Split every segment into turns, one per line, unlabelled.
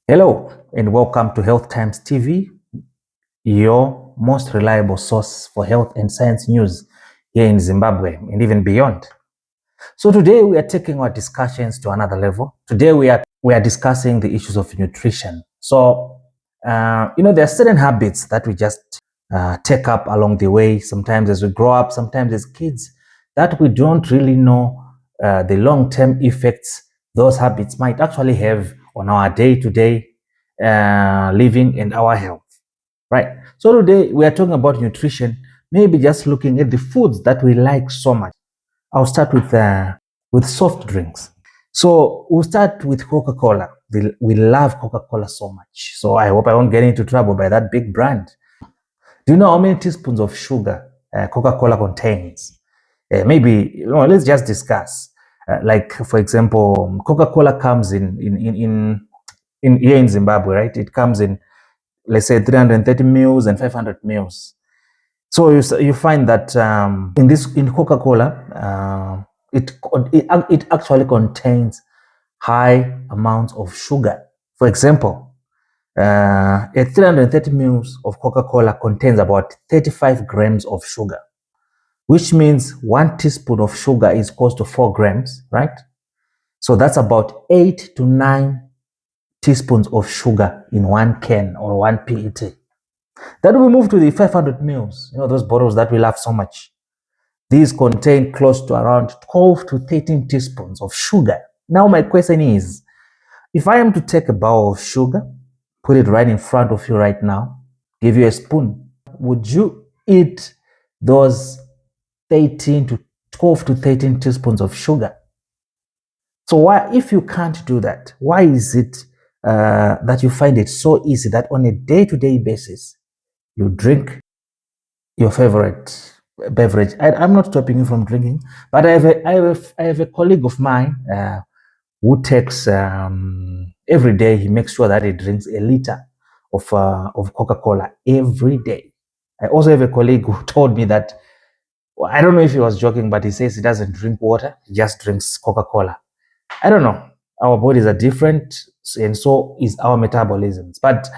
Hello and welcome to Health Times TV, your most reliable source for health and science news here in Zimbabwe and even beyond. So today we are taking our discussions to another level. Today we are discussing the issues of nutrition. So there are certain habits that we just take up along the way, sometimes as we grow up, sometimes as kids, that we don't really know the long-term effects those habits might actually have on our day-to-day living and our health, right? So today we are talking about nutrition, maybe just looking at the foods that we like so much. I'll start with soft drinks. So we'll start with Coca-Cola. We love Coca-Cola so much. So I hope I won't get into trouble by that big brand. Do you know how many teaspoons of sugar Coca-Cola contains? Maybe let's just discuss. Like for example, Coca-Cola comes in here in Zimbabwe, right? It comes in, let's say, 330 mils and 500 mils. So you find that in Coca-Cola, it actually contains high amounts of sugar. For example, a 330 mils of Coca-Cola contains about 35 grams of sugar, which means 1 teaspoon of sugar is close to 4 grams, right? So that's about 8 to 9 teaspoons of sugar in 1 can or 1 PET. Then we move to the 500 mils, those bottles that we love so much. These contain close to around 12 to 13 teaspoons of sugar. Now my question is, if I am to take a bowl of sugar, put it right in front of you right now, give you a spoon, would you eat those 12 to 13 teaspoons of sugar? So why, if you can't do that, why is it that you find it so easy that on a day-to-day basis, you drink your favorite beverage? I'm not stopping you from drinking, but I have a colleague of mine who takes every day. He makes sure that he drinks a liter of Coca-Cola every day. I also have a colleague who told me that, well, I don't know if he was joking, but he says he doesn't drink water, he just drinks Coca-Cola. I don't know. Our bodies are different, and so is our metabolisms. But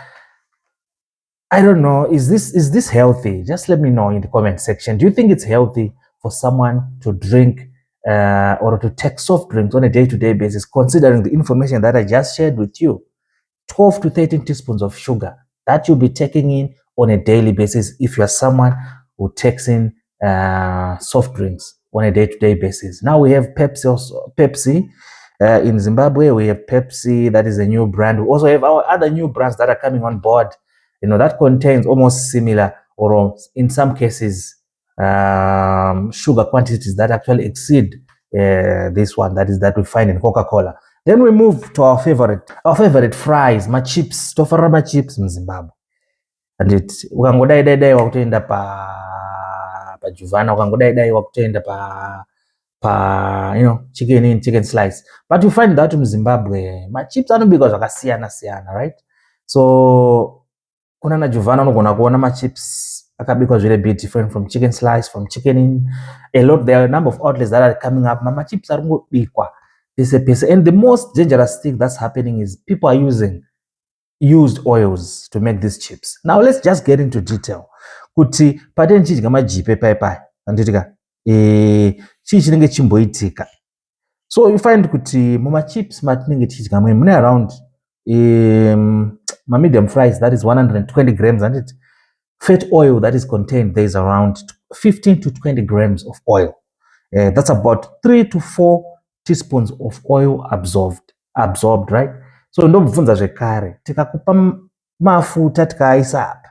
I don't know, is this healthy? Just let me know in the comment section. Do you think it's healthy for someone to drink or to take soft drinks on a day-to-day basis, considering the information that I just shared with you? 12 to 13 teaspoons of sugar that you'll be taking in on a daily basis if you're someone who takes in soft drinks on a day-to-day basis. Now we have Pepsi. In Zimbabwe, we have Pepsi. That is a new brand. We also have our other new brands that are coming on board, that contains almost similar, or in some cases, sugar quantities that actually exceed this one that we find in Coca-Cola. Then we move to our favorite fries, chips, tofarama chips in Zimbabwe. And ukangodai wakutoenda pa Juvana, ukangodai wakutoenda pa chicken slice. But you find that in Zimbabwe, chips anobikwa zvakasiyana, right? So kuna na Juvana unogona kuona chips akabikwa zviri a bit different from chicken slice, from chicken in. There are a number of outlets that are coming up. Chips are bikwa. And the most dangerous thing that's happening is people are using used oils to make these chips. Now let's just get into detail. Kuti pateni chidya majipe pai anditika chii chinenge chimboitika. So you find kuti muma chips matinenge tichidya mune around medium fries, that is 120 grams, and it fat oil that is contained, there is around 15 to 20 grams of oil. That's about 3 to 4 teaspoons of oil absorbed, right? So ndomubvunza zvekare, tikakupa mafuta tikaisa apa,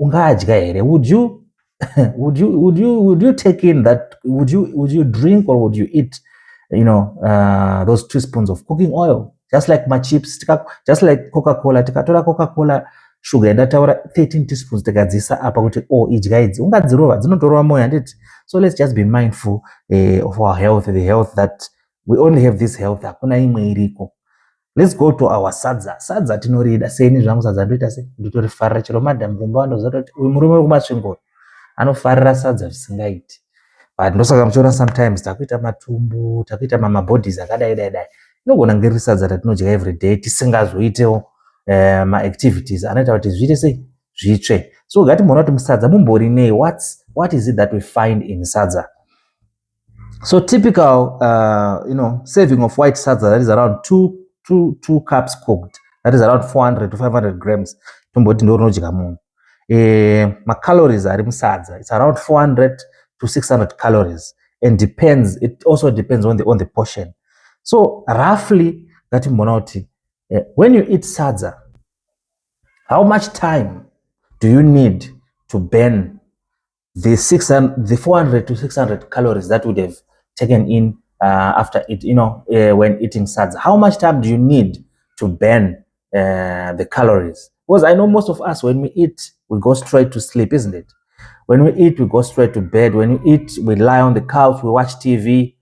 ungadya here? Would you take in that? Would you drink or would you eat those teaspoons of cooking oil? Just like my chips, just like Coca-Cola, tikatora Coca-Cola sugar ndataura 13 teaspoons tikadzisa apa kuti idya idzi, ungadzirova, dzinotorova moyo handiti? So let's just be mindful of our health, the health that we only have this health, hakuna imwe iriko. Let's go to our sadza. Sadza tinorida seni zvangu sadza ndoita se nditorifarira chero madam kumba wandoziva kuti uyu murume kumasvingo anofarira sadza zvisingaiti. But ndosaka muchiona sometimes takuita matumbu, takuita mabodies akadai. Inogona ngeri sadza ratinodya every day tisingazoitewo ma activities anoita kuti zviite sei zvitsve. So ngatimbona kuti musadza mumbori nei, what is it that we find in sadza? So typical serving of white sadza, that is around two cups cooked, that is around 400 to 500 grams. Tomboti ndo rinodya munhu. Ma calories ari musadza, it's around 400 to 600 calories, and it also depends on the portion. So roughly ngatimbona kuti when you eat sadza, how much time do you need to burn the 400 to 600 calories that would have taken in after it, when eating sadza? How much time do you need to burn the calories? Because I know most of us, when we eat, we go straight to sleep, isn't it? When we eat, we go straight to bed. When we eat, we lie on the couch, we watch TV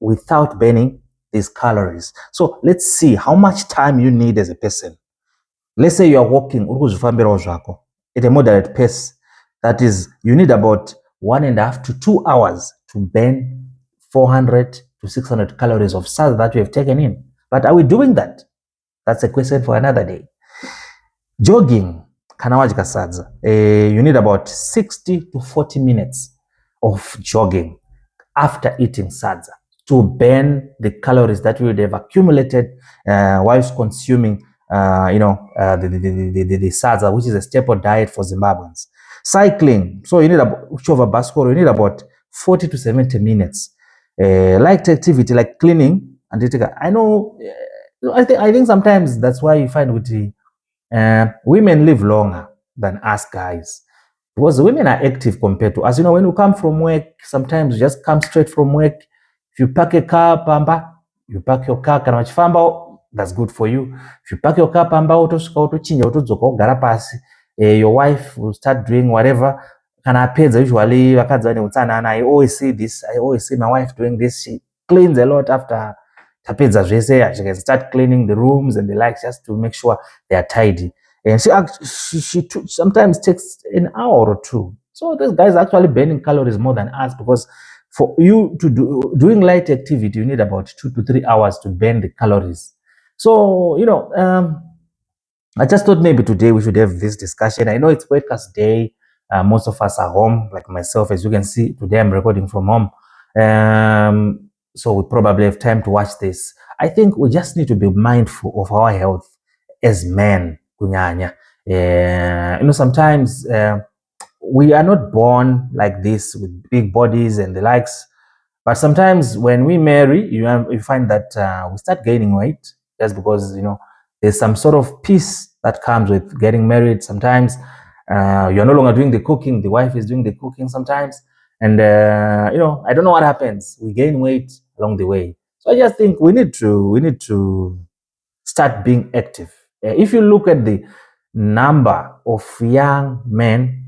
without burning these calories. So let's see how much time you need as a person. Let's say you are walking at a moderate pace. That is, you need about 1.5 to 2 hours to burn 400 to 600 calories of sadza that we have taken in. But are we doing that? That's a question for another day. Jogging, kanawajika sadza. You need about 60 to 40 minutes of jogging after eating sadza to burn the calories that we would have accumulated whilst consuming the sadza, which is a staple diet for Zimbabweans. Cycling, so you need you need about 40 to 70 minutes. Light activity like cleaning, and I know, I think sometimes that's why you find with women live longer than us guys, because women are active compared to us. When you come from work, sometimes you just come straight from work. If you park a car, pamba, you park your car, kana wachifamba, that's good for you. If you park your car, pamba, your wife will start doing whatever. Kana apedza usually vakadzi vane utsanana. I always see this. I always see my wife doing this. She cleans a lot after tapedza zvese. She can start cleaning the rooms and the likes just to make sure they are tidy. And she sometimes takes an hour or two. So this guy is actually burning calories more than us, because for you to doing light activity, you need about 2 to 3 hours to burn the calories. So, I just thought maybe today we should have this discussion. I know it's podcast day. Most of us are home, like myself. As you can see, today I'm recording from home. So we probably have time to watch this. I think we just need to be mindful of our health as men. Sometimes we are not born like this with big bodies and the likes. But sometimes when we marry, you find that we start gaining weight just because, there's some sort of peace that comes with getting married. Sometimes you're no longer doing the cooking. The wife is doing the cooking sometimes. And, I don't know what happens. We gain weight along the way. So I just think we need to start being active. If you look at the number of young men,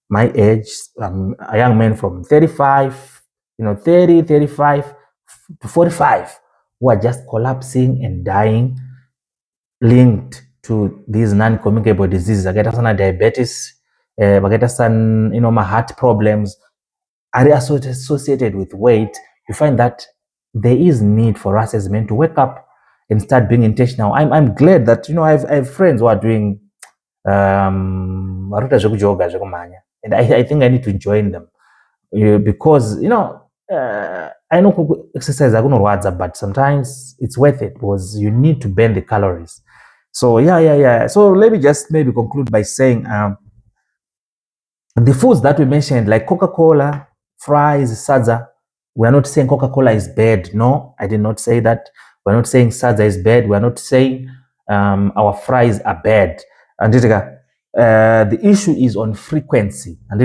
my age, young men from 35, 35 to 45, who are just collapsing and dying, linked to these non-communicable diseases. Vakaita sana diabetes, vakaita sana, my heart problems are associated with weight. You find that there is need for us as men to wake up and start being intentional. I'm glad that, I have friends who are doing and I think I need to join them, because I know exercise but sometimes it's worth it, because you need to burn the calories. So yeah. So let me just maybe conclude by saying the foods that we mentioned, like Coca-Cola, fries, sadza, we're not saying Coca-Cola is bad. No, I did not say that. We're not saying sadza is bad. We're not saying our fries are bad. And the issue is on frequency. And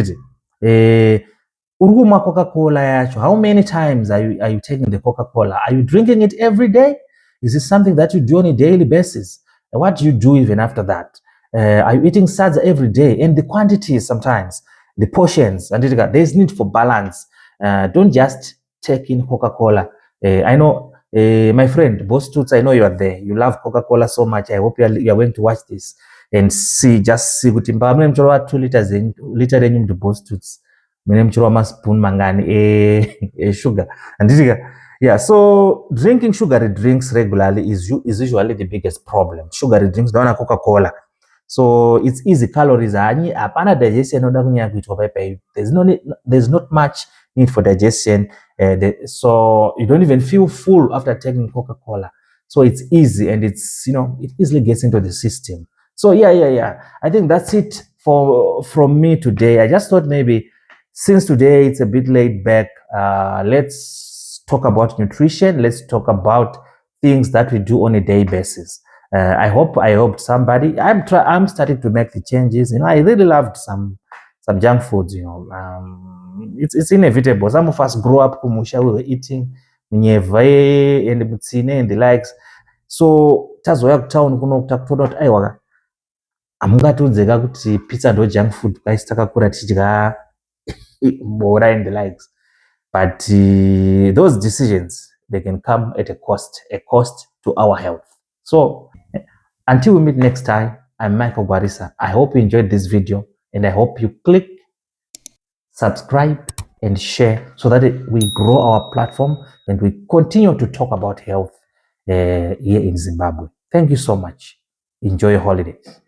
uruma Coca-Cola yacho, how many times are you taking the Coca-Cola? Are you drinking it every day? Is it something that you do on a daily basis? And what do you do even after that? Are you eating sadza every day? And the quantities sometimes, the portions, and there's need for balance. Don't just take in Coca-Cola. I know, my friend, Boss Toots, I know you are there. You love Coca-Cola so much. I hope you are going to watch this and see kuti mbamune mchoro 2 liters liter renyu Boss Toots. Mine mchoro spoon mangani sugar. And Yeah, so drinking sugary drinks regularly is usually the biggest problem. Sugary drinks, don't Coca-Cola. So it's easy, calories hapana digestion oda kunyanya kuitwa pai. There's not much need for digestion. So you don't even feel full after taking Coca-Cola. So it's easy and it's, it easily gets into the system. So yeah. I think that's it from me today. I just thought maybe since today it's a bit laid back, let's talk about nutrition. Let's talk about things that we do on a day basis. I hope somebody. I'm starting to make the changes. I really loved some junk foods. It's inevitable. Some of us grow up kumusha, we were eating nyeve and mutsine and the likes. So tazoya kutown kuno kutakutoda kuti aiwa amungatiudzeka kuti pizza ndo junk food kwaisi takakura tichidya bora and the likes. But those decisions, they can come at a cost to our health. So until we meet next time, I'm Michael Guarisa. I hope you enjoyed this video and I hope you click, subscribe and share so that we grow our platform and we continue to talk about health here in Zimbabwe. Thank you so much. Enjoy your holidays.